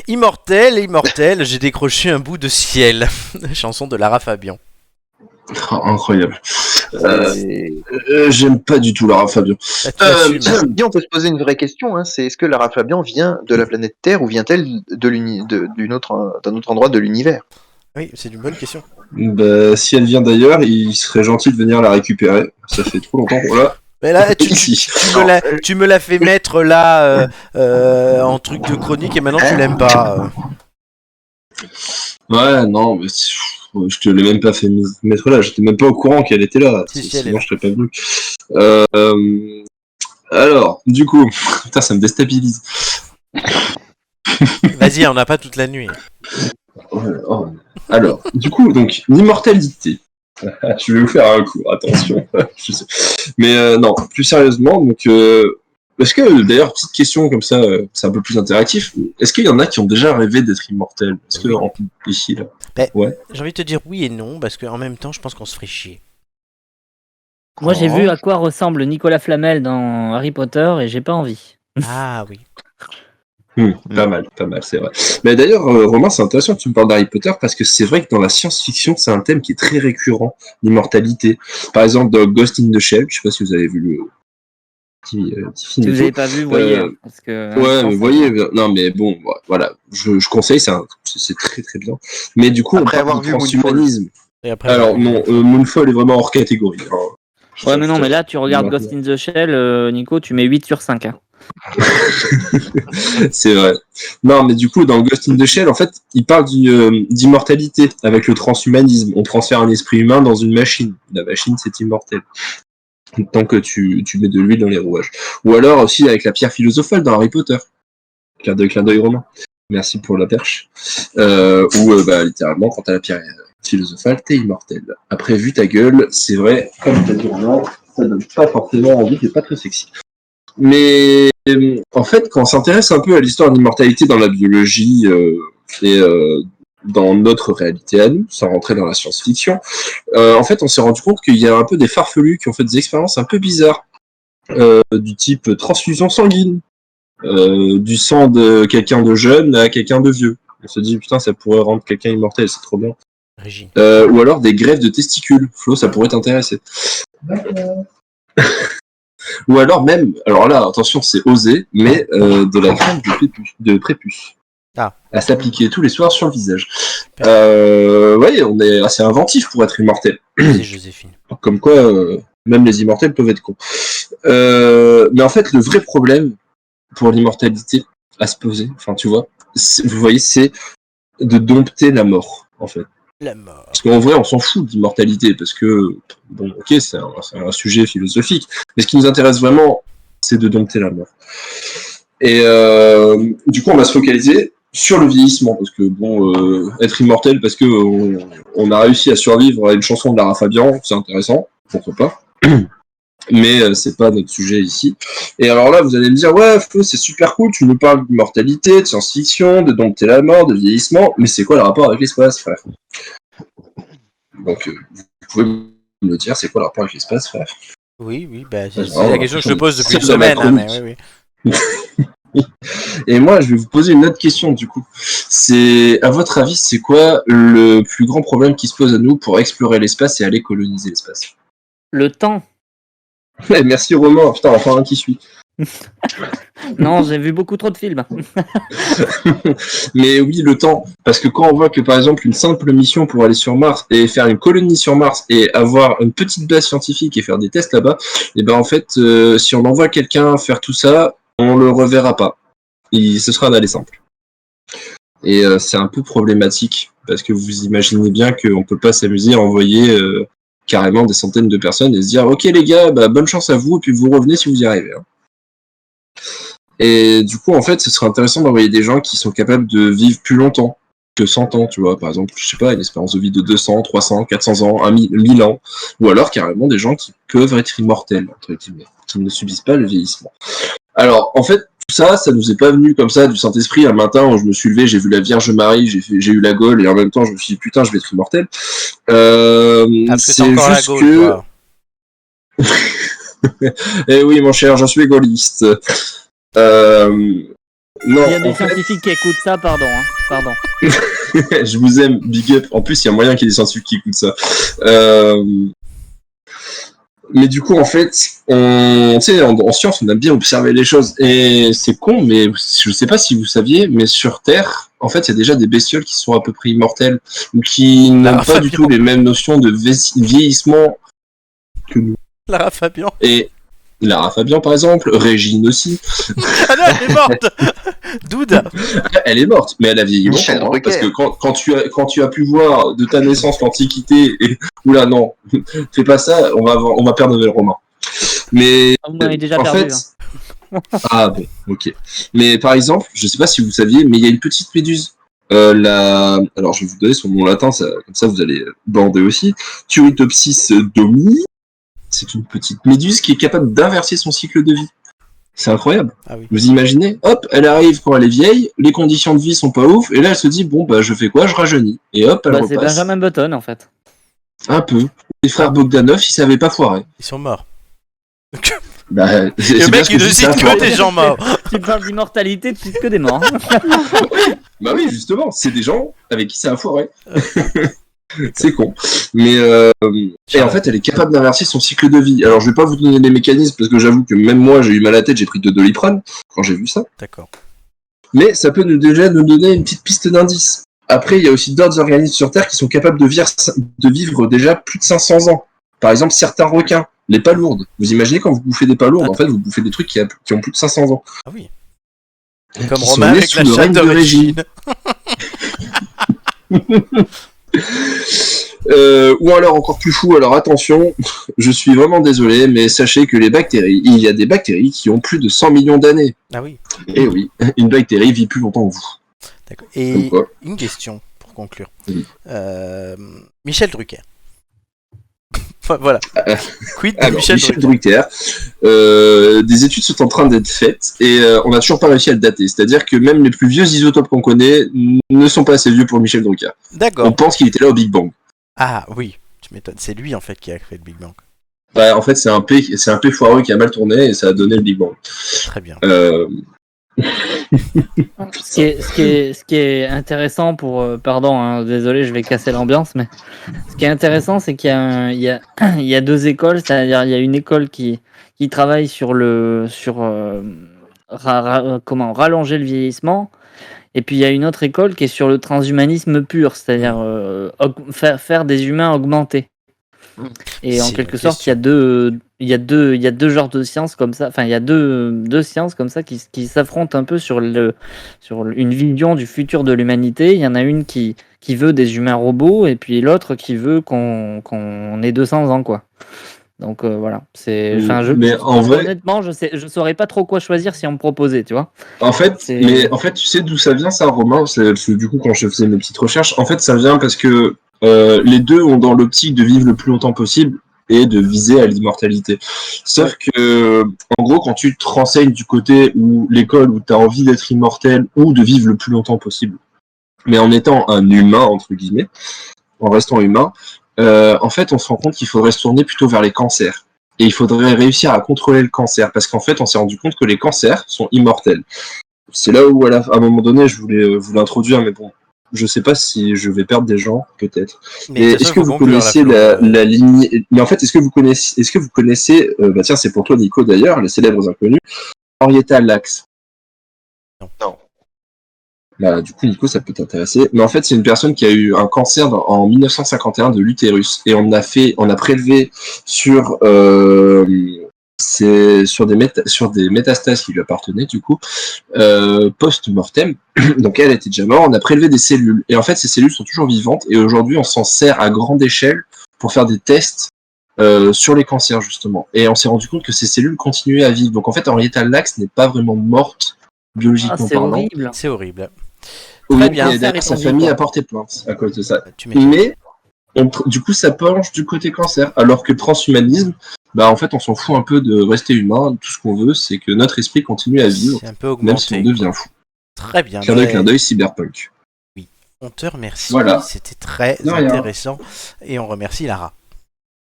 Immortel, j'ai décroché un bout de ciel. Chanson de Lara Fabian. Oh, incroyable. Et- J'aime pas du tout Lara Fabian. Bah, tu assumes. on peut se poser une vraie question, hein, c'est est-ce que Lara Fabian vient de la planète Terre ou vient-elle d'un autre endroit de l'univers? Oui, c'est une bonne question. Bah, si elle vient d'ailleurs, il serait gentil de venir la récupérer. Ça fait trop longtemps qu'on l'a. Mais là, Ici. tu me l'as fait mettre là en truc de chronique et maintenant tu l'aimes pas. Ouais, non, mais je te l'ai même pas fait mettre là. J'étais même pas au courant qu'elle était là. Si, elle est Sinon, là. je serais pas venu. Alors, du coup, putain, ça me déstabilise. Vas-y, on n'a pas toute la nuit. Oh. Alors, du coup, donc, l'immortalité. Je vais vous faire un coup, attention. Je sais. Mais non, plus sérieusement, donc, est-ce que, d'ailleurs, petite question comme ça, c'est un peu plus interactif, est-ce qu'il y en a qui ont déjà rêvé d'être immortels? Est-ce que, ici, là? Ouais. J'ai envie de te dire oui et non, parce qu'en même temps, je pense qu'on se ferait chier. Moi, j'ai vu à quoi ressemble Nicolas Flamel dans Harry Potter et j'ai pas envie. Ah oui. Pas mal, c'est vrai. Mais d'ailleurs, Romain, c'est intéressant que tu me parles d'Harry Potter parce que c'est vrai que dans la science-fiction, c'est un thème qui est très récurrent, l'immortalité. Par exemple, dans Ghost in the Shell, je sais pas si vous avez vu le petit film. Si vous n'avez pas vu, voyez. Parce que, ouais, mais voyez, non, mais bon, voilà, je conseille, c'est très très bien. Mais du coup, Après on parle avoir de vu transhumanisme. Et après, Alors non, Moonfall est vraiment hors catégorie. Hein. Ouais, mais non, mais là, tu regardes Ghost in the Shell, Nico, tu mets 8 sur 5. Hein. C'est vrai. Non, mais du coup, dans Ghost in the Shell, en fait, il parle d'immortalité avec le transhumanisme. On transfère un esprit humain dans une machine. La machine, c'est immortel. Tant que tu mets de l'huile dans les rouages. Ou alors aussi avec la pierre philosophale dans Harry Potter. Clin d'œil romain. Merci pour la perche. Où, littéralement, quand t'as la pierre philosophale, t'es immortel. Après, vu ta gueule, c'est vrai, comme t'as dit Romain, ça donne pas forcément envie, c'est pas très sexy. Mais en fait, quand on s'intéresse un peu à l'histoire de l'immortalité dans la biologie et dans notre réalité à nous, sans rentrer dans la science-fiction, en fait, on s'est rendu compte qu'il y a un peu des farfelus qui ont fait des expériences un peu bizarres, du type transfusion sanguine, du sang de quelqu'un de jeune à quelqu'un de vieux. On se dit, putain, ça pourrait rendre quelqu'un immortel, c'est trop bien. Régine. Ou alors des greffes de testicules. Flo, ça pourrait t'intéresser. Ou alors même, alors là, attention, c'est osé, mais de la crème de prépuce. Ah. À s'appliquer tous les soirs sur le visage. Ouais, on est assez inventif pour être immortel. C'est Joséphine. Comme quoi, même les immortels peuvent être cons. Mais en fait, le vrai problème pour l'immortalité à se poser, enfin, tu vois, vous voyez, c'est de dompter la mort, en fait. La mort. Parce qu'en vrai, on s'en fout de l'immortalité, parce que, bon, ok, c'est un sujet philosophique, mais ce qui nous intéresse vraiment, c'est de dompter la mort. Et du coup, on va se focaliser sur le vieillissement, parce que, bon, être immortel parce que on a réussi à survivre à une chanson de Lara Fabian, c'est intéressant, pourquoi pas. Mais c'est pas notre sujet ici. Et alors là, vous allez me dire, ouais, Flo, c'est super cool, tu nous parles d'immortalité, de science-fiction, de dompter la mort, de vieillissement, mais c'est quoi le rapport avec l'espace, frère? Donc, vous pouvez me dire, c'est quoi le rapport avec l'espace, frère? Oui, bah, c'est la question que je te pose depuis une semaine, hein, mais oui. Et moi, je vais vous poser une autre question, du coup. C'est, à votre avis, c'est quoi le plus grand problème qui se pose à nous pour explorer l'espace et aller coloniser l'espace? Le temps. Ouais, merci Romain, putain, enfin un qui suit. Non, j'ai vu beaucoup trop de films. Mais oui, le temps. Parce que quand on voit que, par exemple, une simple mission pour aller sur Mars et faire une colonie sur Mars et avoir une petite base scientifique et faire des tests là-bas, et ben en fait, si on envoie quelqu'un faire tout ça, on le reverra pas. Ce sera un aller simple. Et c'est un peu problématique parce que vous imaginez bien qu'on peut pas s'amuser à envoyer carrément des centaines de personnes et se dire ok les gars, bah, bonne chance à vous et puis vous revenez si vous y arrivez. Hein. Et du coup, en fait, ce serait intéressant d'envoyer des gens qui sont capables de vivre plus longtemps que 100 ans, tu vois. Par exemple, je sais pas, une espérance de vie de 200, 300, 400 ans, 1000 ans. Ou alors, carrément, des gens qui peuvent être immortels, entre guillemets, qui ne subissent pas le vieillissement. Alors, en fait, tout ça, ça nous est pas venu comme ça du Saint-Esprit un matin où je me suis levé, j'ai vu la Vierge Marie, j'ai eu la Gaule et en même temps, je me suis dit, putain, je vais être immortel. C'est encore juste la Gaule, que... toi. Eh oui, mon cher, je suis gaulliste. Non, Il y a des en fait, scientifiques qui écoutent ça, pardon. Pardon. je vous aime, big up. En plus, il y a moyen qu'il y ait des scientifiques qui écoutent ça. Mais du coup, en fait, tu sais, en science, on aime bien observer les choses. Et c'est con, mais je sais pas si vous saviez, mais sur Terre, en fait, il y a déjà des bestioles qui sont à peu près immortelles, ou qui n'ont pas du tout les mêmes notions de vieillissement que nous. Lara Fabian. Et Lara Fabian, par exemple, Régine aussi. Ah non, elle est morte. Dude. Elle est morte, mais elle a vieilli Michel longtemps, hein, Drucker. parce que quand tu as pu voir de ta naissance l'Antiquité, et oula non, fais pas ça, on va perdre le romain. Mais Ah, vous m'avez déjà en perdu. fait, ah bon, ok. Mais par exemple, je sais pas si vous saviez, mais il y a une petite méduse. Alors je vais vous donner son nom latin, comme ça vous allez bander aussi. Turritopsis domi. C'est une petite méduse qui est capable d'inverser son cycle de vie. C'est incroyable. Ah oui. Vous imaginez, hop, elle arrive quand elle est vieille, les conditions de vie sont pas ouf, et là elle se dit, bon bah je fais quoi, je rajeunis. Et hop, elle C'est repasse. Benjamin Button en fait. Un peu. Les frères Bogdanov, ils savaient pas foirer. Ils sont morts. Bah, Le c'est mec, il ne cite que des gens morts. Tu parles d'immortalité, tu cites que des morts. Bah oui, justement, c'est des gens avec qui ça a foiré. C'est con. Mais et en fait, elle est capable d'inverser son cycle de vie. Alors, je vais pas vous donner les mécanismes parce que j'avoue que même moi, j'ai eu mal à la tête, j'ai pris de Doliprane quand j'ai vu ça. D'accord. Mais ça peut déjà nous donner une petite piste d'indice. Après, il y a aussi d'autres organismes sur Terre qui sont capables de vivre déjà plus de 500 ans. Par exemple, certains requins, les palourdes. Vous imaginez quand vous bouffez des palourdes, en fait, vous bouffez des trucs qui ont plus de 500 ans. Ah oui. Comme Qui Romain sont nés avec sous la le chatte règne de d'origine. Ou alors encore plus fou, alors attention, je suis vraiment désolé, mais sachez que il y a des bactéries qui ont plus de 100 millions d'années. Ah oui. Et oui, une bactérie vit plus longtemps que vous. D'accord. Comme Et quoi. une question pour conclure. Oui. Michel Drucker. Enfin, voilà. Quid de Alors, Michel Drucker. Des études sont en train d'être faites et on n'a toujours pas réussi à le dater. C'est-à-dire que même les plus vieux isotopes qu'on connaît ne sont pas assez vieux pour Michel Drucker. On D'accord. pense qu'il était là au Big Bang. Ah oui, tu m'étonnes. C'est lui en fait qui a créé le Big Bang. Bah, en fait, c'est un P foireux qui a mal tourné et ça a donné le Big Bang. Très bien. Ce qui est intéressant pour... pardon, hein, désolé, je vais casser l'ambiance, mais ce qui est intéressant, c'est qu'il y a deux écoles, c'est-à-dire il y a une école qui travaille sur rallonger le vieillissement, et puis il y a une autre école qui est sur le transhumanisme pur, c'est-à-dire faire des humains augmentés. Et en C'est quelque la sorte, il y a deux genres de sciences comme ça. Enfin, il y a deux sciences comme ça qui s'affrontent un peu sur une vision du futur de l'humanité. Il y en a une qui veut des humains robots et puis l'autre qui veut qu'on ait 200 ans, quoi. Donc voilà. Mais en vrai, honnêtement, je saurais pas trop quoi choisir si on me proposait, tu vois. en fait, tu sais d'où ça vient ça, Romain? Du coup, quand je faisais mes petites recherches, en fait, ça vient parce que les deux ont dans l'optique de vivre le plus longtemps possible et de viser à l'immortalité. Sauf que, en gros, quand tu te renseignes du côté où l'école où tu as envie d'être immortel ou de vivre le plus longtemps possible, mais en étant un humain, entre guillemets, en restant humain, en fait, on se rend compte qu'il faudrait se tourner plutôt vers les cancers. Et il faudrait réussir à contrôler le cancer, parce qu'en fait, on s'est rendu compte que les cancers sont immortels. C'est là où, à un moment donné, je voulais vous l'introduire, mais bon, je sais pas si je vais perdre des gens, peut-être. Mais est-ce que vous connaissez la ligne... Mais en fait, est-ce que vous connaissez, bah tiens, c'est pour toi, Nico, d'ailleurs, les célèbres inconnus, Henrietta Lacks? Non. Bah, du coup, Nico, ça peut t'intéresser. Mais en fait, c'est une personne qui a eu un cancer en 1951 de l'utérus. Et on a prélevé sur des métastases qui lui appartenaient, du coup, post-mortem. Donc, elle était déjà morte. On a prélevé des cellules. Et en fait, ces cellules sont toujours vivantes. Et aujourd'hui, on s'en sert à grande échelle pour faire des tests sur les cancers, justement. Et on s'est rendu compte que ces cellules continuaient à vivre. Donc, en fait, Henrietta Lacks n'est pas vraiment morte, biologiquement parlant. Horrible. C'est horrible. Oui, Très bien. et d'ailleurs, sa famille a porté plainte à cause de ça. Mais du coup, ça penche du côté cancer. Alors que le transhumanisme, bah en fait, on s'en fout un peu de rester humain. Tout ce qu'on veut, c'est que notre esprit continue à vivre, c'est un peu augmenté, même si on devient fou. Très bien. Clin d'œil cyberpunk. On te remercie. Voilà. C'était très De rien. intéressant. Et on remercie Lara.